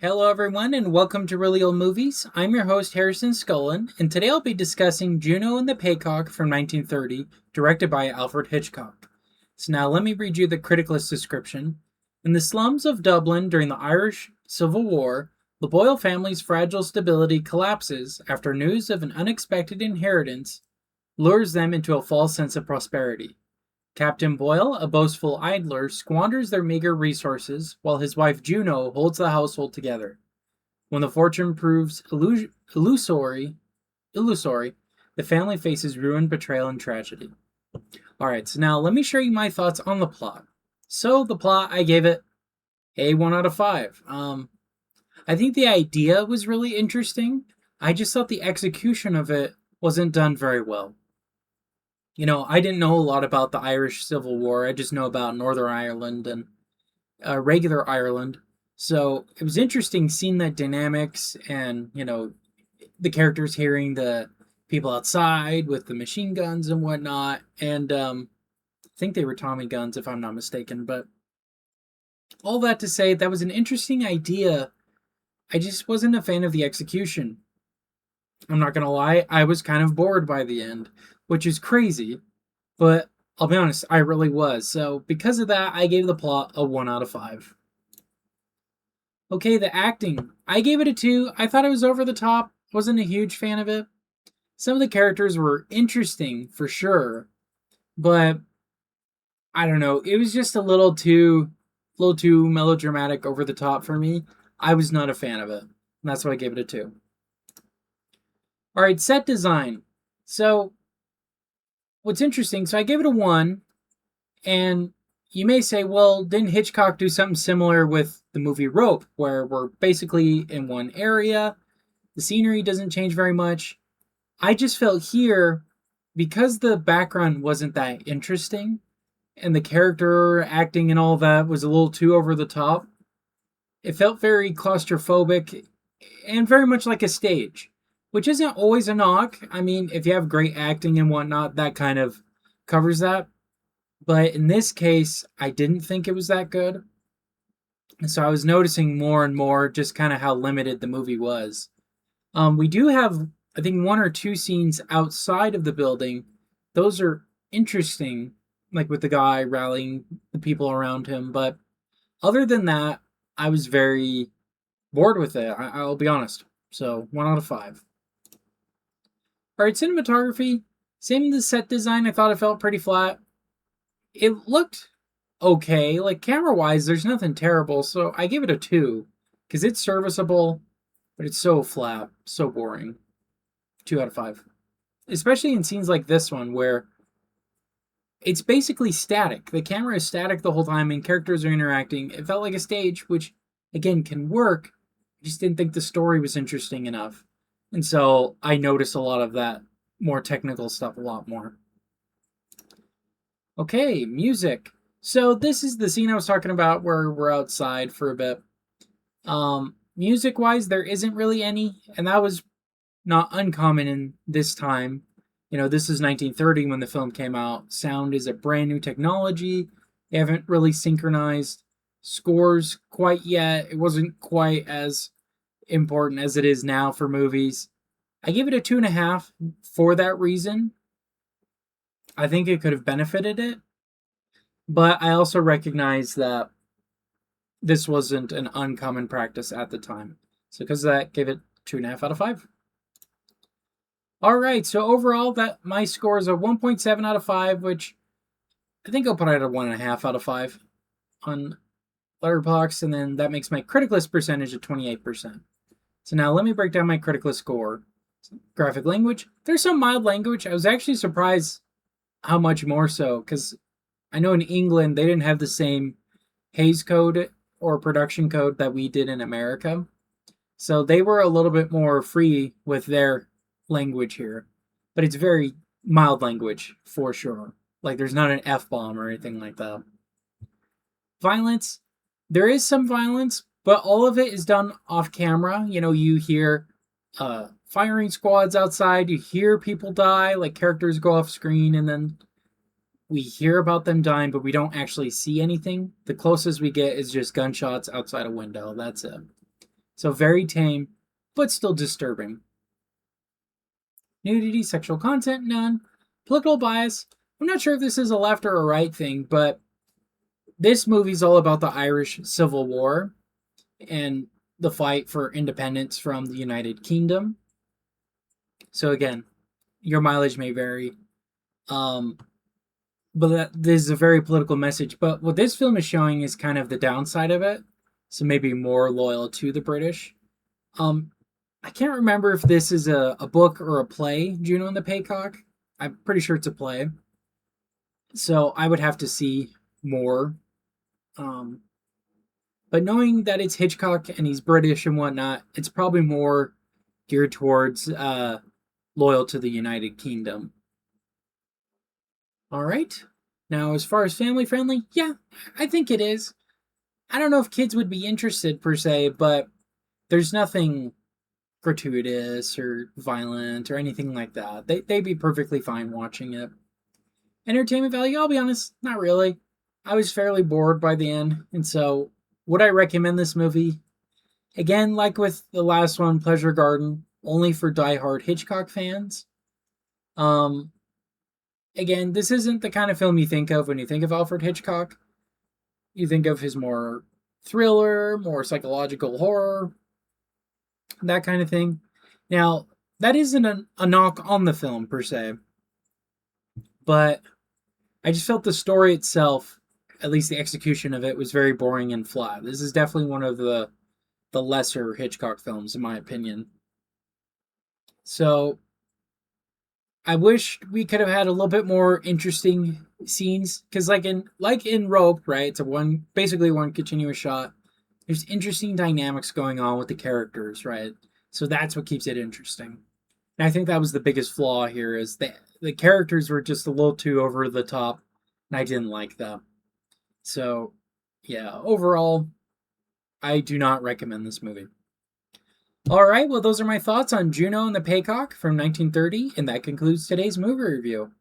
Hello, everyone, and welcome to Really Old Movies. I'm your host, Harrison Scullin, and today I'll be discussing Juno and The Paycock from 1930, directed by Alfred Hitchcock. So now let me read you the critic list description. In the slums of Dublin during the Irish Civil War, the Boyle family's fragile stability collapses after news of an unexpected inheritance lures them into a false sense of prosperity. Captain Boyle, a boastful idler, squanders their meager resources while his wife Juno holds the household together. When the fortune proves illusory, the family faces ruin, betrayal, and tragedy. Alright, so now let me share you my thoughts on the plot. So, the plot, I gave it a 1 out of 5. I think the idea was really interesting. I just thought the execution of it wasn't done very well. I didn't know a lot about the Irish Civil War. I just know about Northern Ireland and regular Ireland. So it was interesting seeing that dynamics and, the characters hearing the people outside with the machine guns and whatnot. And I think they were Tommy guns, if I'm not mistaken. But all that to say, that was an interesting idea. I just wasn't a fan of the execution. I'm not going to lie, I was kind of bored by the end, which is crazy, but I'll be honest, I really was. So, because of that, I gave the plot a 1 out of 5. Okay, the acting. I gave it a 2. I thought it was over the top. Wasn't a huge fan of it. Some of the characters were interesting, for sure, but I don't know. It was just a little too melodramatic, over the top for me. I was not a fan of it. And that's why I gave it a 2. All right, set design. So, what's interesting, so I gave it a 1, and you may say, well, didn't Hitchcock do something similar with the movie Rope, where we're basically in one area, the scenery doesn't change very much? I just felt here, because the background wasn't that interesting, and the character acting and all that was a little too over the top, it felt very claustrophobic, and very much like a stage. Which isn't always a knock. I mean, if you have great acting and whatnot, that kind of covers that. But in this case, I didn't think it was that good. And so I was noticing more and more just kind of how limited the movie was. We do have, I think, 1 or 2 scenes outside of the building. Those are interesting, like with the guy rallying the people around him. But other than that, I was very bored with it. I'll be honest. So 1 out of 5. Alright, cinematography. Same with the set design. I thought it felt pretty flat. It looked okay. Like, camera-wise, there's nothing terrible, so I give it a 2. Because it's serviceable, but it's so flat. So boring. 2 out of 5. Especially in scenes like this one, where it's basically static. The camera is static the whole time, and characters are interacting. It felt like a stage, which, again, can work. I just didn't think the story was interesting enough. And so I noticed a lot of that more technical stuff a lot more. Okay, music. So this is the scene I was talking about where we're outside for a bit. Music-wise, there isn't really any, and that was not uncommon in this time. This is 1930 when the film came out. Sound is a brand new technology. They haven't really synchronized scores quite yet. It wasn't quite as important as it is now for movies. I give it a 2.5 for that reason. I think it could have benefited it, but I also recognize that this wasn't an uncommon practice at the time. So because of that, give it 2.5 out of 5. All right, so overall, that my score is a 1.7 out of 5, which I think I'll put it at a 1.5 out of 5 on Letterboxd, and then that makes my critic list percentage at 28%. So now let me break down my critic list score. Graphic language. There's some mild language. I was actually surprised how much more so, because I know in England they didn't have the same Hays Code or production code that we did in America. So they were a little bit more free with their language here. But it's very mild language, for sure. Like, there's not an F-bomb or anything like that. Violence. There is some violence, but all of it is done off camera. You hear firing squads outside, you hear people die, like characters go off screen, and then we hear about them dying, but we don't actually see anything. The closest we get is just gunshots outside a window. That's it. So very tame, but still disturbing. Nudity, sexual content, none. Political bias. I'm not sure if this is a left or a right thing, but this movie's all about the Irish Civil War and the fight for independence from the United Kingdom. So again, your mileage may vary. Um, but this is a very political message. But what this film is showing is kind of the downside of it. So maybe more loyal to the British. Um, I can't remember if this is a book or a play, Juno and the Paycock. I'm pretty sure it's a play. So I would have to see more. Um, but knowing that it's Hitchcock and he's British and whatnot, it's probably more geared towards loyal to the United Kingdom. All right. Now, as far as family friendly, yeah, I think it is. I don't know if kids would be interested per se, but there's nothing gratuitous or violent or anything like that. They'd be perfectly fine watching it. Entertainment value, I'll be honest, not really. I was fairly bored by the end, and so would I recommend this movie? Again, like with the last one, Pleasure Garden, only for diehard Hitchcock fans. Um, Again, this isn't the kind of film you think of when you think of Alfred Hitchcock. You think of his more thriller, more psychological horror, that kind of thing. Now, that isn't a knock on the film per se, but I just felt the story itself, at least the execution of it, was very boring and flat. This is definitely one of the lesser Hitchcock films, in my opinion. So I wish we could have had a little bit more interesting scenes, because like in Rope, right? It's a one basically one continuous shot. There's interesting dynamics going on with the characters, right? So that's what keeps it interesting. And I think that was the biggest flaw here is the characters were just a little too over the top, and I didn't like that. So yeah, overall, I do not recommend this movie. All right, well, those are my thoughts on Juno and the Paycock from 1930, and that concludes today's movie review.